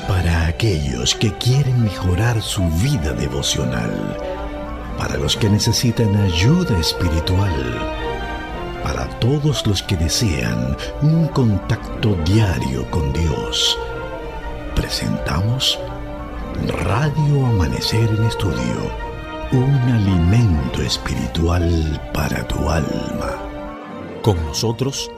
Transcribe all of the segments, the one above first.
Para aquellos que quieren mejorar su vida devocional, para los que necesitan ayuda espiritual, para todos los que desean un contacto diario con Dios, presentamos Radio Amanecer en Estudio, un alimento espiritual para tu alma. Con nosotros,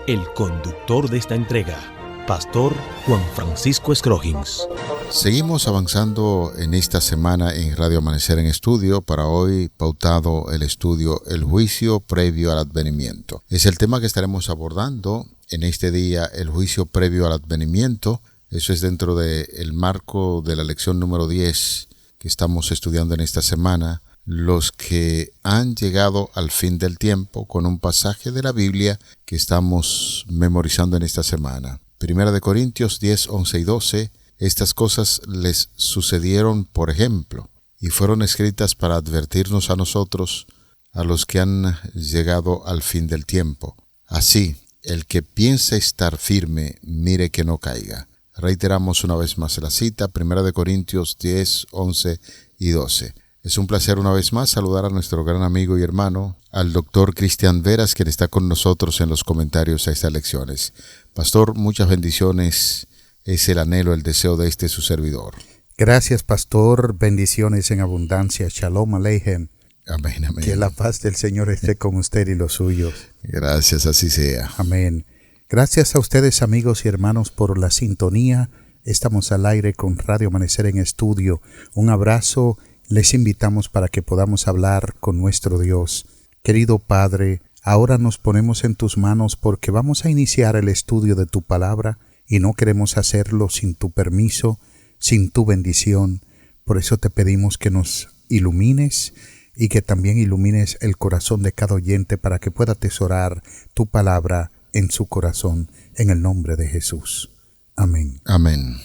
el conductor de esta entrega, Pastor Juan Francisco Scroggins. Seguimos avanzando en esta semana en Radio Amanecer en Estudio. Para hoy pautado el estudio El juicio previo al advenimiento. Es el tema que estaremos abordando en este día, el juicio previo al advenimiento. Eso es dentro del marco de la lección número 10 que estamos estudiando en esta semana. Los que han llegado al fin del tiempo, con un pasaje de la Biblia que estamos memorizando en esta semana. Primera de Corintios 10, 11 y 12. Estas cosas les sucedieron por ejemplo, y fueron escritas para advertirnos a nosotros, a los que han llegado al fin del tiempo. Así, el que piensa estar firme, mire que no caiga. Reiteramos una vez más la cita, Primera de Corintios 10, 11 y 12. Es un placer una vez más saludar a nuestro gran amigo y hermano, al doctor Cristian Veras, quien está con nosotros en los comentarios a estas lecciones. Pastor, muchas bendiciones. Es el anhelo, el deseo de su servidor. Gracias, pastor. Bendiciones en abundancia. Shalom Aleichem. Amén, amén. Que la paz del Señor esté con usted y los suyos. Gracias, así sea. Amén. Gracias a ustedes, amigos y hermanos, por la sintonía. Estamos al aire con Radio Amanecer en Estudio. Un abrazo. Les invitamos para que podamos hablar con nuestro Dios. Querido Padre, ahora nos ponemos en tus manos porque vamos a iniciar el estudio de tu palabra y no queremos hacerlo sin tu permiso, sin tu bendición. Por eso te pedimos que nos ilumines y que también ilumines el corazón de cada oyente para que pueda atesorar tu palabra en su corazón, en el nombre de Jesús. Amén. Amén.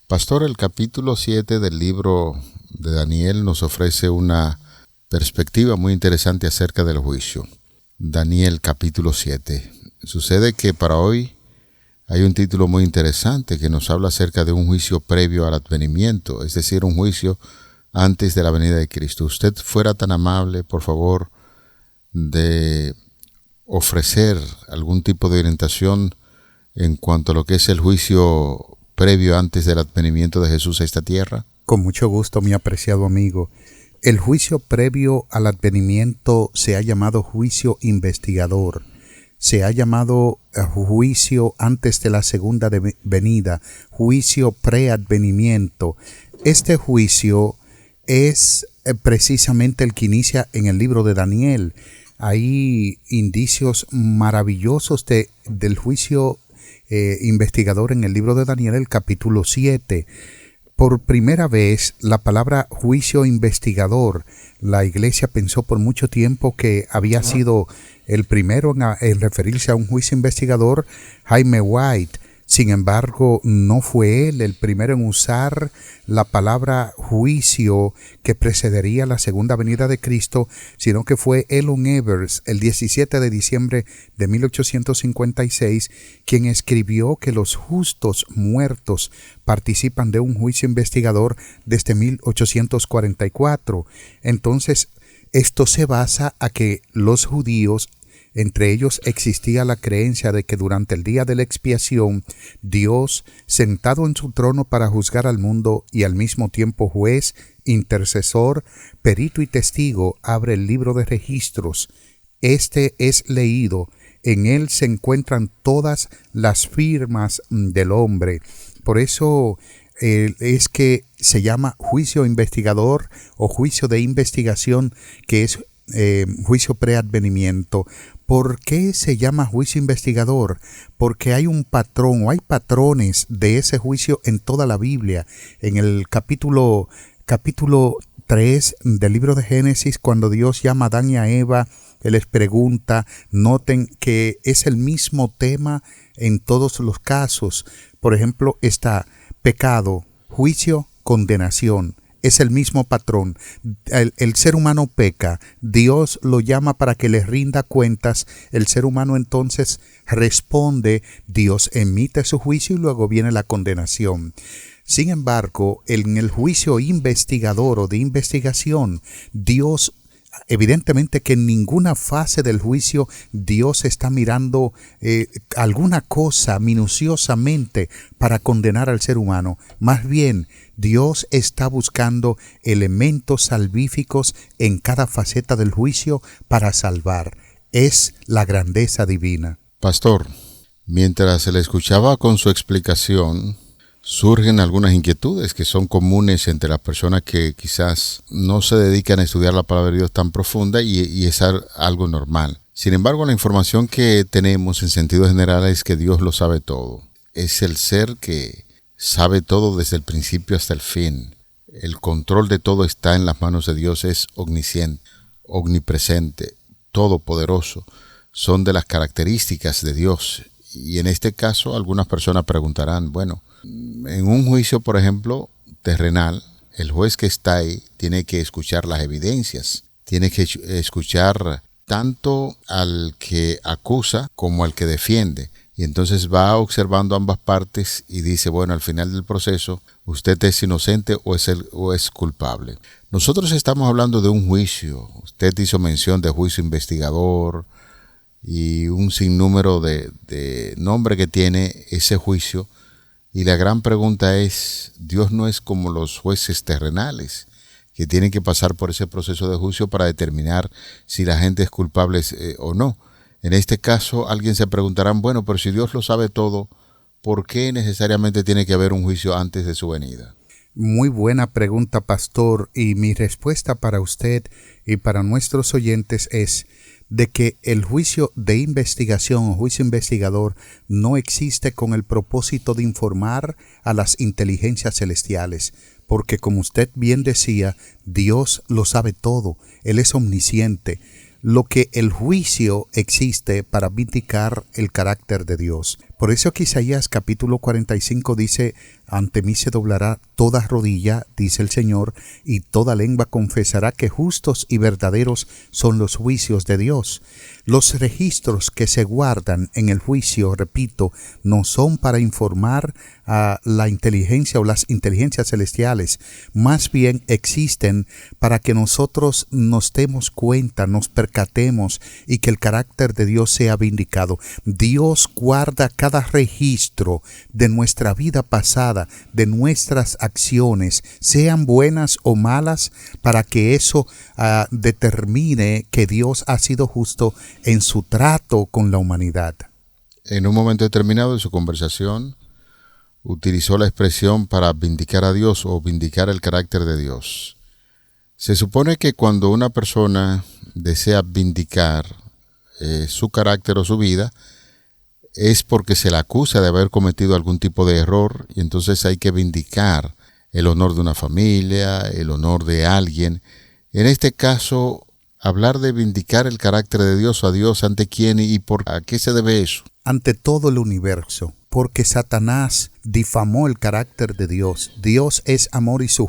Pastor, el capítulo 7 del libro de Daniel nos ofrece una perspectiva muy interesante acerca del juicio. Daniel capítulo 7. Sucede que para hoy hay un título muy interesante que nos habla acerca de un juicio previo al advenimiento, es decir, un juicio antes de la venida de Cristo. Usted fuera tan amable, por favor, de ofrecer algún tipo de orientación en cuanto a lo que es el juicio previo antes del advenimiento de Jesús a esta tierra. Con mucho gusto, mi apreciado amigo. El juicio previo al advenimiento se ha llamado juicio investigador. Se ha llamado juicio antes de la segunda venida, juicio preadvenimiento. Este juicio es precisamente el que inicia en el libro de Daniel. Hay indicios maravillosos del juicio investigador en el libro de Daniel, el capítulo 7. Por primera vez, la palabra juicio investigador, la iglesia pensó por mucho tiempo que había sido el primero en referirse a un juicio investigador, Jaime White. Sin embargo, no fue él el primero en usar la palabra juicio que precedería la segunda venida de Cristo, sino que fue Elon Evers, el 17 de diciembre de 1856, quien escribió que los justos muertos participan de un juicio investigador desde 1844. Entonces, esto se basa a que los judíos, entre ellos existía la creencia de que durante el día de la expiación, Dios, sentado en su trono para juzgar al mundo y al mismo tiempo juez, intercesor, perito y testigo, abre el libro de registros. Este es leído. En él se encuentran todas las firmas del hombre. Por eso es que se llama juicio investigador o juicio de investigación, que es juicio preadvenimiento. ¿Por qué se llama juicio investigador? Porque hay un patrón o hay patrones de ese juicio en toda la Biblia. En el capítulo 3 del libro de Génesis, cuando Dios llama a Adán y a Eva, Él les pregunta, noten que es el mismo tema en todos los casos. Por ejemplo, está pecado, juicio, condenación. es el mismo patrón. El ser humano peca, Dios lo llama para que le rinda cuentas, el ser humano entonces responde, Dios emite su juicio y luego viene la condenación. Sin embargo, en el juicio investigador o de investigación, Dios, evidentemente que en ninguna fase del juicio Dios está mirando alguna cosa minuciosamente para condenar al ser humano. Más bien, Dios está buscando elementos salvíficos en cada faceta del juicio para salvar. Es la grandeza divina. Pastor, mientras se le escuchaba con su explicación, surgen algunas inquietudes que son comunes entre las personas que quizás no se dedican a estudiar la palabra de Dios tan profunda y es algo normal. Sin embargo, la información que tenemos en sentido general es que Dios lo sabe todo. Es el ser que sabe todo desde el principio hasta el fin. El control de todo está en las manos de Dios, es omnisciente, omnipresente, todopoderoso. Son de las características de Dios. Y en este caso, algunas personas preguntarán, bueno, en un juicio, por ejemplo, terrenal, el juez que está ahí tiene que escuchar las evidencias, tiene que escuchar tanto al que acusa como al que defiende. Y entonces va observando ambas partes y dice, bueno, al final del proceso, usted es inocente o es culpable. Nosotros estamos hablando de un juicio. Usted hizo mención de juicio investigador y un sinnúmero de nombre que tiene ese juicio. Y la gran pregunta es, Dios no es como los jueces terrenales, que tienen que pasar por ese proceso de juicio para determinar si la gente es culpable o no. En este caso, alguien se preguntará, bueno, pero si Dios lo sabe todo, ¿por qué necesariamente tiene que haber un juicio antes de su venida? Muy buena pregunta, pastor, y mi respuesta para usted y para nuestros oyentes es de que el juicio de investigación o juicio investigador no existe con el propósito de informar a las inteligencias celestiales, porque como usted bien decía, Dios lo sabe todo, Él es omnisciente. Lo que el juicio existe para vindicar el carácter de Dios. Por eso que Isaías capítulo 45 dice, ante mí se doblará toda rodilla, dice el Señor, y toda lengua confesará que justos y verdaderos son los juicios de Dios. Los registros que se guardan en el juicio, repito, no son para informar a la inteligencia o las inteligencias celestiales, más bien existen para que nosotros nos demos cuenta, nos percatemos y que el carácter de Dios sea vindicado. Dios guarda cada registro de nuestra vida pasada, de nuestras acciones, sean buenas o malas, para que eso determine que Dios ha sido justo en su trato con la humanidad. En un momento determinado de su conversación, utilizó la expresión para vindicar a Dios o vindicar el carácter de Dios. Se supone que cuando una persona desea vindicar su carácter o su vida, es porque se la acusa de haber cometido algún tipo de error y entonces hay que vindicar el honor de una familia, el honor de alguien. En este caso, hablar de vindicar el carácter de Dios, a Dios, ¿ante quién y a qué se debe eso? Ante todo el universo, porque Satanás difamó el carácter de Dios. Dios es amor y su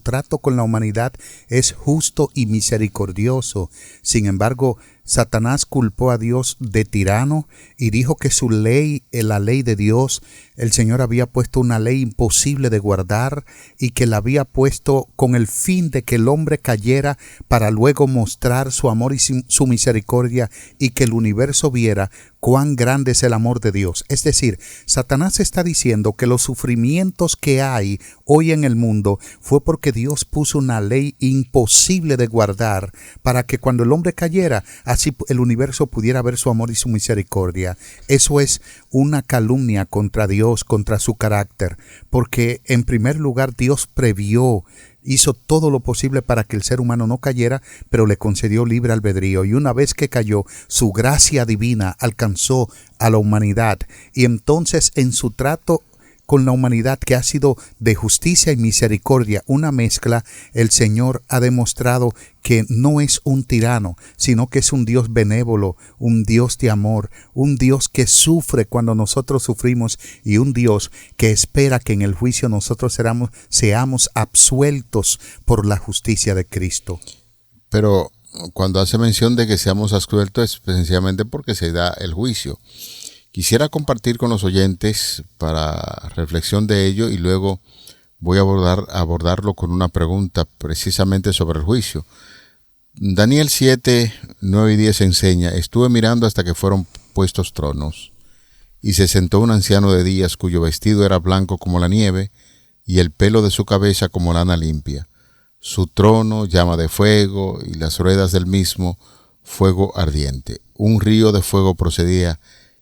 trato con la humanidad es justo y misericordioso. Sin embargo, Satanás culpó a Dios de tirano y dijo que su ley, la ley de Dios, el Señor había puesto una ley imposible de guardar y que la había puesto con el fin de que el hombre cayera para luego mostrar su amor y su misericordia y que el universo viera cuán grande es el amor de Dios. Es decir, Satanás está diciendo que los sufrimientos que hay hoy en el mundo fue porque Dios puso una ley imposible de guardar para que cuando el hombre cayera, así el universo pudiera ver su amor y su misericordia. Eso es una calumnia contra Dios, contra su carácter, porque en primer lugar Dios previó, hizo todo lo posible para que el ser humano no cayera, pero le concedió libre albedrío. Y una vez que cayó, su gracia divina alcanzó a la humanidad. Y entonces en su trato con la humanidad, que ha sido de justicia y misericordia, una mezcla, el Señor ha demostrado que no es un tirano, sino que es un Dios benévolo, un Dios de amor, un Dios que sufre cuando nosotros sufrimos y un Dios que espera que en el juicio nosotros seamos absueltos por la justicia de Cristo. Pero cuando hace mención de que seamos absueltos es precisamente porque se da el juicio. Quisiera compartir con los oyentes para reflexión de ello y luego voy a abordarlo con una pregunta precisamente sobre el juicio. Daniel 7, 9 y 10 enseña: estuve mirando hasta que fueron puestos tronos, y se sentó un anciano de días cuyo vestido era blanco como la nieve y el pelo de su cabeza como lana limpia. Su trono llama de fuego y las ruedas del mismo fuego ardiente. Un río de fuego procedía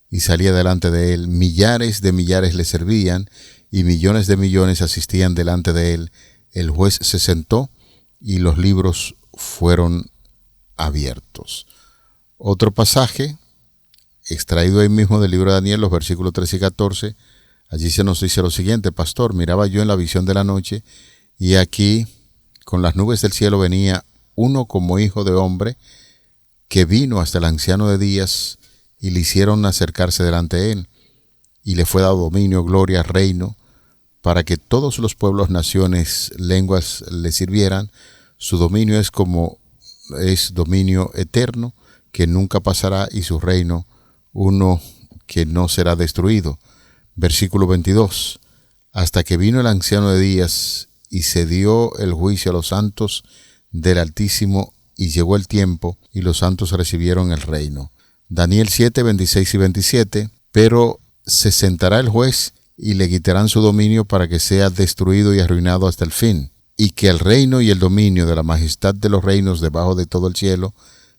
y salía delante de él. Millares de millares le servían y millones de millones asistían delante de él. El juez se sentó y los libros fueron abiertos. Otro pasaje extraído ahí mismo del libro de Daniel, los versículos 13 y 14. Allí se nos dice lo siguiente: pastor, miraba yo en la visión de la noche, y aquí con las nubes del cielo venía uno como hijo de hombre, que vino hasta el anciano de días, y le hicieron acercarse delante de él, y le fue dado dominio, gloria, reino, para que todos los pueblos, naciones, lenguas le sirvieran. Su dominio es dominio eterno, que nunca pasará, y su reino uno que no será destruido. Versículo 22. Hasta que vino el anciano de días, y se dio el juicio a los santos del Altísimo, y llegó el tiempo, y los santos recibieron el reino. Daniel 7, 26 y 27. Pero se sentará el juez, y le quitarán su dominio para que sea destruido y arruinado hasta el fin, y que el reino y el dominio de la majestad de los reinos debajo de todo el cielo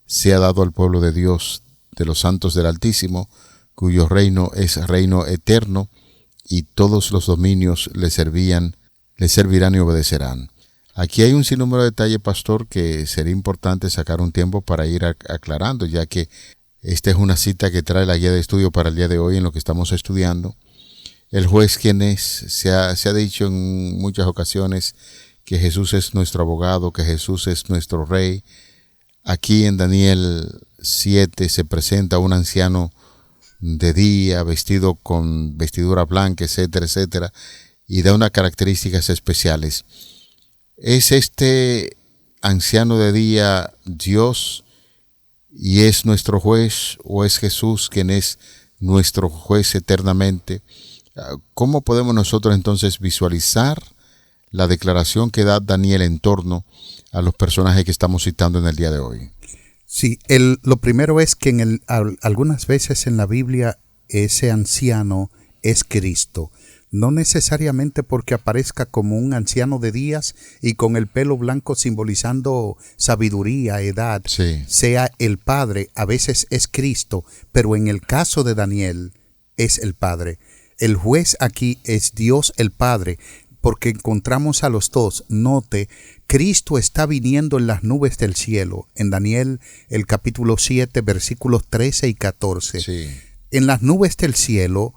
sea dado al pueblo de Dios, de los santos del Altísimo, cuyo reino es reino eterno, y todos los dominios le servirán y obedecerán. Aquí hay un sinnúmero de detalles, pastor, que sería importante sacar un tiempo para ir aclarando, ya que esta es una cita que trae la guía de estudio para el día de hoy en lo que estamos estudiando. El juez, ¿quién es? Se ha dicho en muchas ocasiones que Jesús es nuestro abogado, que Jesús es nuestro rey. Aquí en Daniel 7 se presenta un anciano de día, vestido con vestidura blanca, etcétera, etcétera, y da unas características especiales. ¿Es este anciano de día Dios y es nuestro juez, o es Jesús quien es nuestro juez eternamente? ¿Cómo podemos nosotros entonces visualizar la declaración que da Daniel en torno a los personajes que estamos citando en el día de hoy? Sí, lo primero es que algunas veces en la Biblia ese anciano es Cristo. No necesariamente porque aparezca como un anciano de días y con el pelo blanco simbolizando sabiduría, edad, sí, sea el Padre. A veces es Cristo, pero en el caso de Daniel es el Padre. El juez aquí es Dios el Padre, porque encontramos a los dos. Note, Cristo está viniendo en las nubes del cielo. En Daniel, el capítulo 7, versículos 13 y 14. Sí. En las nubes del cielo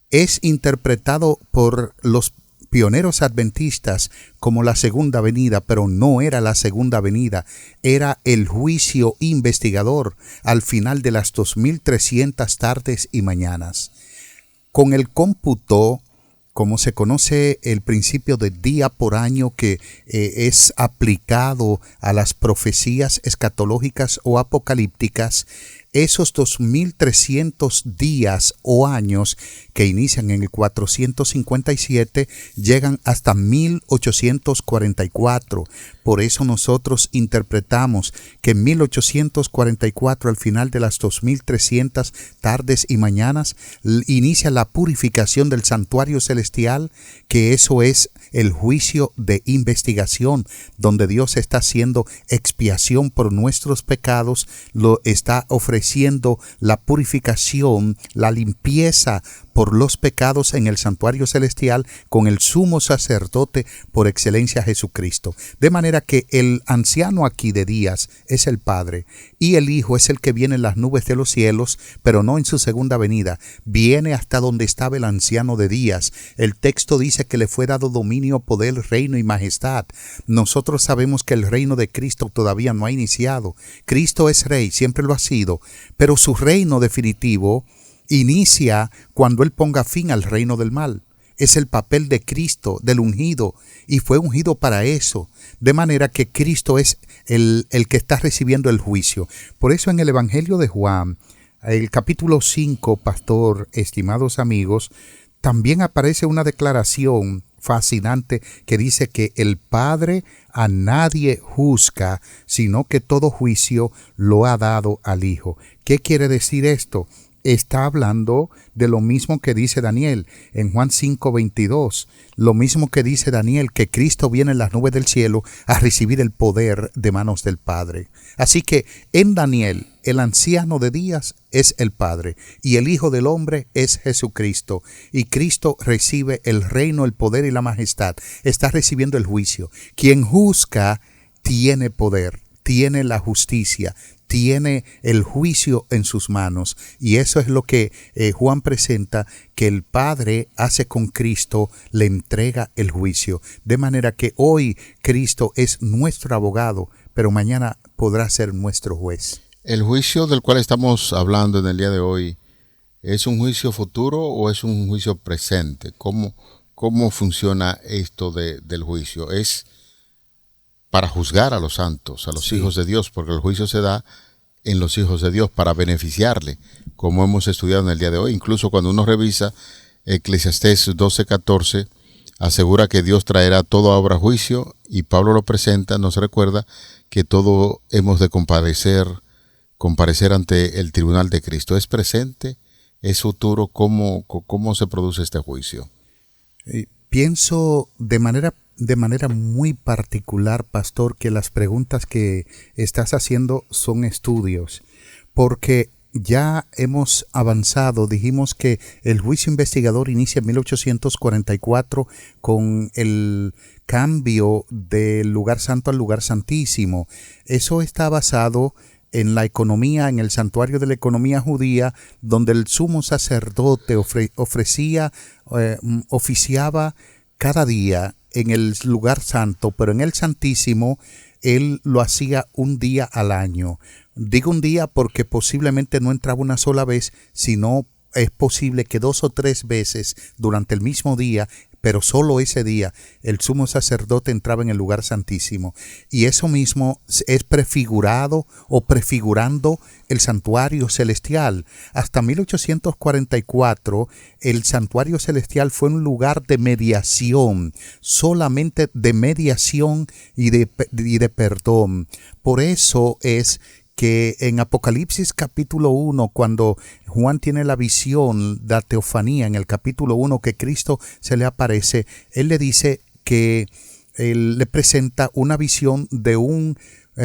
es interpretado por los pioneros adventistas como la segunda venida, pero no era la segunda venida, era el juicio investigador al final de las 2300 tardes y mañanas. Con el cómputo, como se conoce el principio de día por año que es aplicado a las profecías escatológicas o apocalípticas, esos 2300 días o años que inician en el 457 llegan hasta 1844. Por eso nosotros interpretamos que en 1844, al final de las 2300 tardes y mañanas, inicia la purificación del santuario celestial, que eso es el juicio de investigación, donde Dios está haciendo expiación por nuestros pecados, lo está ofreciendo la purificación, la limpieza por los pecados en el santuario celestial con el sumo sacerdote por excelencia Jesucristo. De manera que el anciano aquí de días es el Padre y el Hijo es el que viene en las nubes de los cielos, pero no en su segunda venida. Viene hasta donde estaba el anciano de días. El texto dice que le fue dado dominio, poder, reino y majestad. Nosotros sabemos que el reino de Cristo todavía no ha iniciado. Cristo es rey, siempre lo ha sido, pero su reino definitivo inicia cuando Él ponga fin al reino del mal. Es el papel de Cristo, del ungido, y fue ungido para eso. De manera que Cristo es el que está recibiendo el juicio. Por eso en el Evangelio de Juan, el capítulo 5, pastor, estimados amigos, también aparece una declaración fascinante que dice que el Padre a nadie juzga, sino que todo juicio lo ha dado al Hijo. ¿Qué quiere decir esto? Está hablando de lo mismo que dice Daniel en Juan 5:22, lo mismo que dice Daniel, que Cristo viene en las nubes del cielo a recibir el poder de manos del Padre. Así que en Daniel, el anciano de días es el Padre y el Hijo del Hombre es Jesucristo. Y Cristo recibe el reino, el poder y la majestad. Está recibiendo el juicio. Quien juzga tiene poder, tiene la justicia, tiene el juicio en sus manos, y eso es lo que Juan presenta, que el Padre hace con Cristo, le entrega el juicio, de manera que hoy Cristo es nuestro abogado, pero mañana podrá ser nuestro juez. El juicio del cual estamos hablando en el día de hoy, ¿es un juicio futuro o es un juicio presente? ¿Cómo funciona esto del juicio? ¿Es para juzgar a los santos, a los hijos de Dios? Porque el juicio se da en los hijos de Dios para beneficiarle, como hemos estudiado en el día de hoy. Incluso cuando uno revisa Eclesiastés 12:14, asegura que Dios traerá toda obra a juicio, y Pablo lo presenta, nos recuerda que todo hemos de comparecer ante el tribunal de Cristo. ¿Es presente? ¿Es futuro? ¿Cómo se produce este juicio? Pienso de manera muy particular, pastor, que las preguntas que estás haciendo son estudios, porque ya hemos avanzado. Dijimos que el juicio investigador inicia en 1844 con el cambio del lugar santo al lugar santísimo. Eso está basado en la economía, en el santuario de la economía judía, donde el sumo sacerdote oficiaba cada día en el lugar santo, pero en el santísimo él lo hacía un día al año. Digo un día porque posiblemente no entraba una sola vez, sino es posible que 2 o 3 veces durante el mismo día, pero solo ese día, el sumo sacerdote entraba en el lugar santísimo. Y eso mismo es prefigurado o prefigurando el santuario celestial. Hasta 1844, el santuario celestial fue un lugar de mediación, solamente de mediación y de perdón. Por eso es que en Apocalipsis capítulo 1, cuando Juan tiene la visión, la teofanía, en el capítulo 1 que Cristo se le aparece, él le dice que él le presenta una visión de un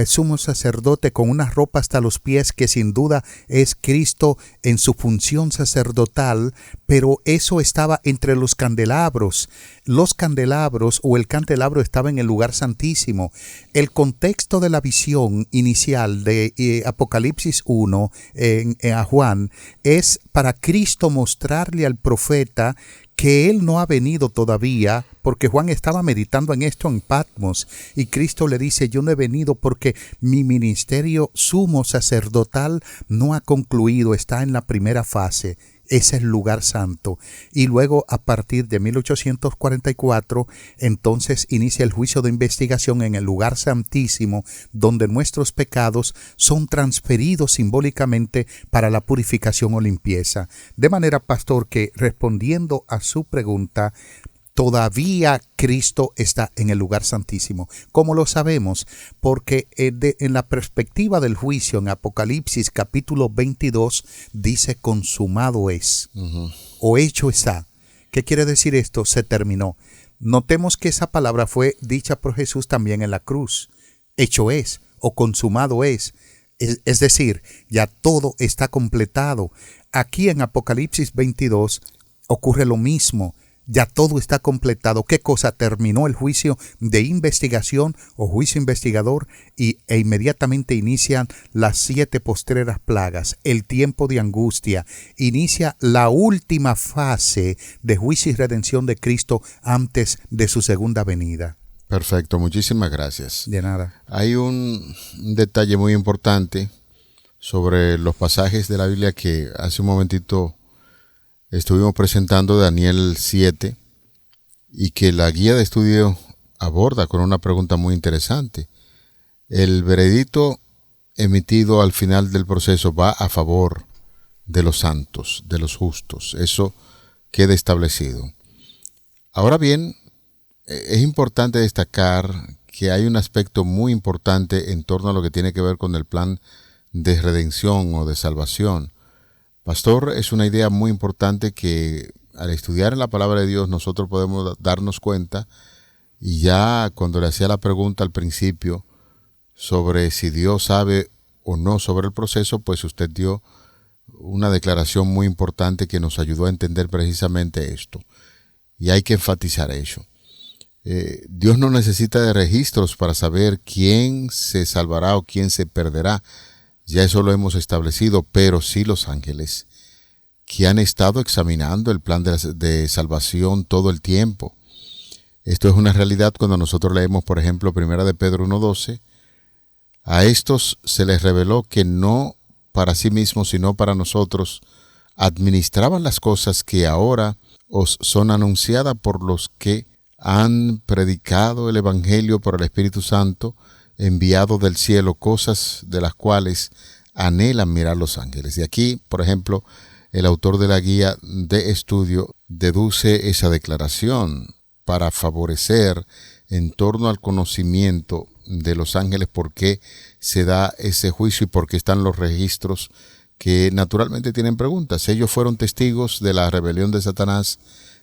sumo sacerdote con una ropa hasta los pies, que sin duda es Cristo en su función sacerdotal, pero eso estaba entre los candelabros. Los candelabros o el candelabro estaba en el lugar santísimo. El contexto de la visión inicial de Apocalipsis 1 a Juan es para Cristo mostrarle al profeta que él no ha venido todavía, porque Juan estaba meditando en esto en Patmos, y Cristo le dice: yo no he venido porque mi ministerio sumo sacerdotal no ha concluido, está en la primera fase. Es el lugar santo. Y luego, a partir de 1844, entonces inicia el juicio de investigación en el lugar santísimo, donde nuestros pecados son transferidos simbólicamente para la purificación o limpieza. De manera, pastor, que respondiendo a su pregunta, todavía Cristo está en el lugar santísimo. ¿Cómo lo sabemos? Porque en la perspectiva del juicio, en Apocalipsis capítulo 22, dice: consumado es, o hecho está. ¿Qué quiere decir esto? Se terminó. Notemos que esa palabra fue dicha por Jesús también en la cruz. Hecho es, o consumado es. Es decir, ya todo está completado. Aquí en Apocalipsis 22, ocurre lo mismo. Ya todo está completado. ¿Qué cosa? Terminó el juicio de investigación o juicio investigador e inmediatamente inician las 7 postreras plagas, el tiempo de angustia. Inicia la última fase de juicio y redención de Cristo antes de su segunda venida. Perfecto, muchísimas gracias. De nada. Hay un detalle muy importante sobre los pasajes de la Biblia que hace un momentito estuvimos presentando, Daniel 7, y que la guía de estudio aborda con una pregunta muy interesante. El veredicto emitido al final del proceso va a favor de los santos, de los justos. Eso queda establecido. Ahora bien, es importante destacar que hay un aspecto muy importante en torno a lo que tiene que ver con el plan de redención o de salvación. Pastor, es una idea muy importante que al estudiar en la palabra de Dios nosotros podemos darnos cuenta, y ya cuando le hacía la pregunta al principio sobre si Dios sabe o no sobre el proceso, pues usted dio una declaración muy importante que nos ayudó a entender precisamente esto, y hay que enfatizar eso. Dios no necesita de registros para saber quién se salvará o quién se perderá. Ya eso lo hemos establecido, pero sí los ángeles, que han estado examinando el plan de salvación todo el tiempo. Esto es una realidad cuando nosotros leemos, por ejemplo, 1 de Pedro 1:12. A estos se les reveló que no para sí mismos, sino para nosotros, administraban las cosas que ahora os son anunciadas por los que han predicado el Evangelio por el Espíritu Santo, enviado del cielo, cosas de las cuales anhelan mirar los ángeles. Y aquí, por ejemplo, el autor de la guía de estudio deduce esa declaración para favorecer en torno al conocimiento de los ángeles por qué se da ese juicio y por qué están los registros que naturalmente tienen preguntas. Ellos fueron testigos de la rebelión de Satanás,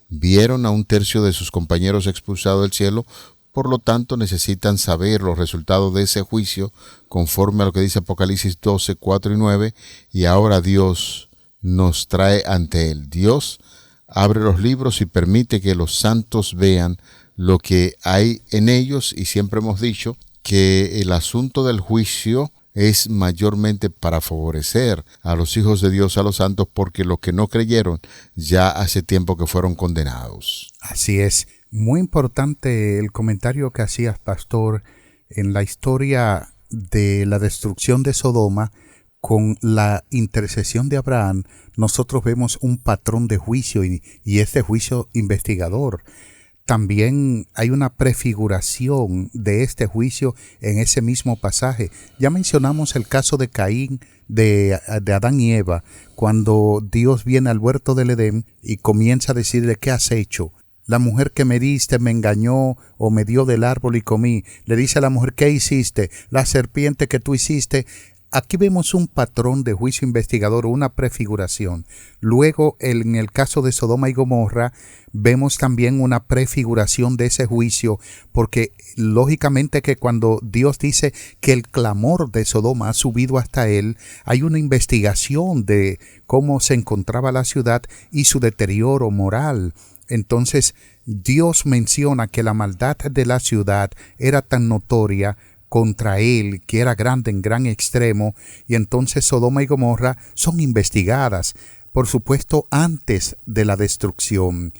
vieron a 1/3 de sus compañeros expulsados del cielo. Por lo tanto, necesitan saber los resultados de ese juicio conforme a lo que dice Apocalipsis 12, 4 y 9. Y ahora Dios nos trae ante Él. Dios abre los libros y permite que los santos vean lo que hay en ellos. Y siempre hemos dicho que el asunto del juicio es mayormente para favorecer a los hijos de Dios, a los santos, porque los que no creyeron ya hace tiempo que fueron condenados. Así es. Muy importante el comentario que hacías, pastor, en la historia de la destrucción de Sodoma. Con la intercesión de Abraham, nosotros vemos un patrón de juicio y este juicio investigador. También hay una prefiguración de este juicio en ese mismo pasaje. Ya mencionamos el caso de Caín, de Adán y Eva, cuando Dios viene al huerto del Edén y comienza a decirle: ¿qué has hecho? La mujer que me diste me engañó o me dio del árbol y comí. Le dice a la mujer: ¿qué hiciste? La serpiente que tú hiciste. Aquí vemos un patrón de juicio investigador, una prefiguración. Luego, en el caso de Sodoma y Gomorra, vemos también una prefiguración de ese juicio, porque lógicamente que cuando Dios dice que el clamor de Sodoma ha subido hasta él, hay una investigación de cómo se encontraba la ciudad y su deterioro moral. Entonces, Dios menciona que la maldad de la ciudad era tan notoria contra él, que era grande en gran extremo, y entonces Sodoma y Gomorra son investigadas, por supuesto, antes de la destrucción.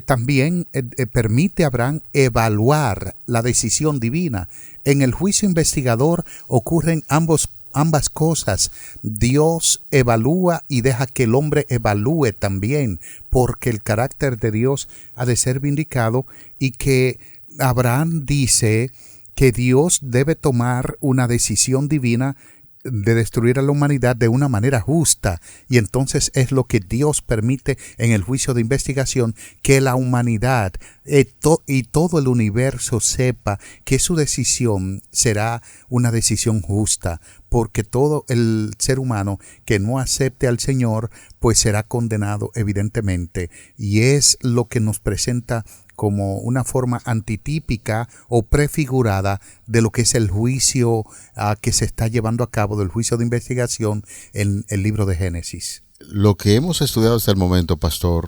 También permite a Abraham evaluar la decisión divina. En el juicio investigador ocurren ambas cosas. Dios evalúa y deja que el hombre evalúe también, porque el carácter de Dios ha de ser vindicado, y que Abraham dice que Dios debe tomar una decisión divina de destruir a la humanidad de una manera justa, y entonces es lo que Dios permite en el juicio de investigación, que la humanidad y todo el universo sepa que su decisión será una decisión justa, porque todo el ser humano que no acepte al Señor pues será condenado evidentemente, y es lo que nos presenta como una forma antitípica o prefigurada de lo que es el juicio que se está llevando a cabo, del juicio de investigación en el libro de Génesis. Lo que hemos estudiado hasta el momento, pastor,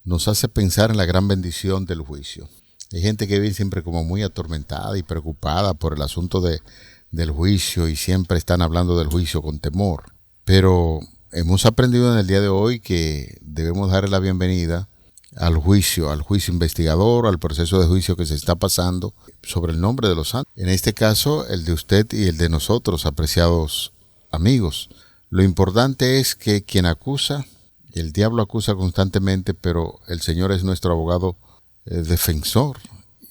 nos hace pensar en la gran bendición del juicio. Hay gente que vive siempre como muy atormentada y preocupada por el asunto del juicio y siempre están hablando del juicio con temor. Pero hemos aprendido en el día de hoy que debemos darle la bienvenida al juicio investigador, al proceso de juicio que se está pasando sobre el nombre de los santos. En este caso, el de usted y el de nosotros, apreciados amigos. Lo importante es que quien acusa, el diablo acusa constantemente, pero el Señor es nuestro abogado defensor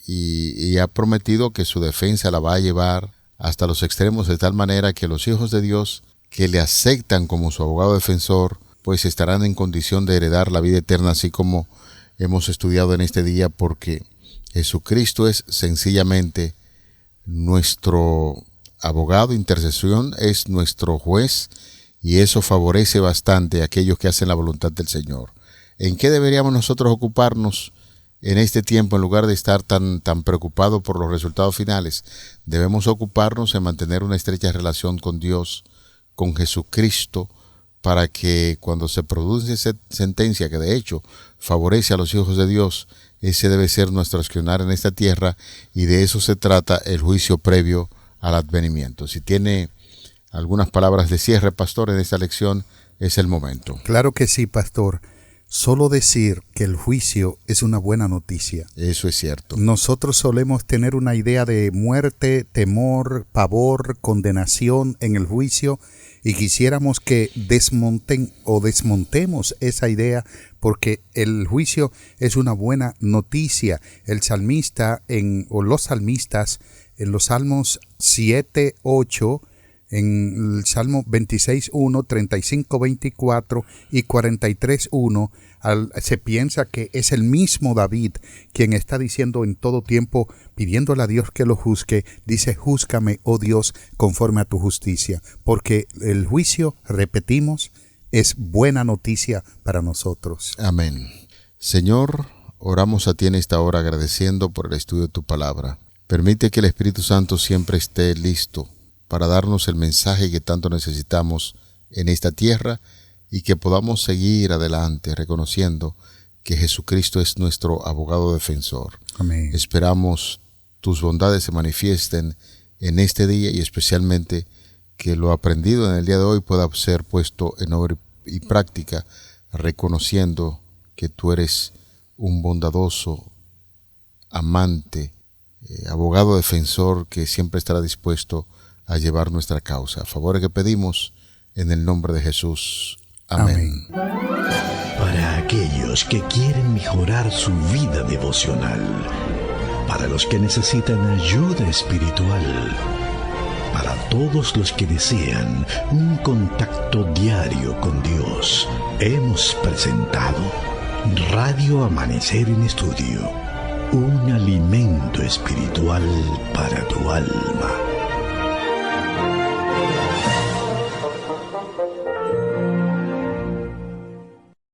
y ha prometido que su defensa la va a llevar hasta los extremos de tal manera que los hijos de Dios que le aceptan como su abogado defensor, pues estarán en condición de heredar la vida eterna, así como hemos estudiado en este día, porque Jesucristo es sencillamente nuestro abogado, intercesión, es nuestro juez, y eso favorece bastante a aquellos que hacen la voluntad del Señor. ¿En qué deberíamos nosotros ocuparnos en este tiempo en lugar de estar tan preocupados por los resultados finales? Debemos ocuparnos en mantener una estrecha relación con Dios, con Jesucristo, para que cuando se produce esa sentencia que de hecho favorece a los hijos de Dios, ese debe ser nuestro accionar en esta tierra, y de eso se trata el juicio previo al advenimiento. Si tiene algunas palabras de cierre, pastor, en esta lección, es el momento. Claro que sí, pastor. Solo decir que el juicio es una buena noticia. Eso es cierto. Nosotros solemos tener una idea de muerte, temor, pavor, condenación en el juicio, y quisiéramos que desmontemos esa idea, porque el juicio es una buena noticia. El salmista los salmistas en los Salmos 7, 8, en el Salmo 26.1, 35.24 y 43.1, se piensa que es el mismo David quien está diciendo en todo tiempo, pidiéndole a Dios que lo juzgue, dice: júzgame, oh Dios, conforme a tu justicia, porque el juicio, repetimos, es buena noticia para nosotros. Amén. Señor, oramos a ti en esta hora agradeciendo por el estudio de tu palabra. Permite que el Espíritu Santo siempre esté listo para darnos el mensaje que tanto necesitamos en esta tierra, y que podamos seguir adelante reconociendo que Jesucristo es nuestro abogado defensor. Amén. Esperamos tus bondades se manifiesten en este día, y especialmente que lo aprendido en el día de hoy pueda ser puesto en obra y práctica, reconociendo que tú eres un bondadoso amante, abogado defensor que siempre estará dispuesto a llevar nuestra causa. Favores que pedimos en el nombre de Jesús. Amén. Para aquellos que quieren mejorar su vida devocional, para los que necesitan ayuda espiritual, para todos los que desean un contacto diario con Dios, hemos presentado Radio Amanecer en Estudio, un alimento espiritual para tu alma.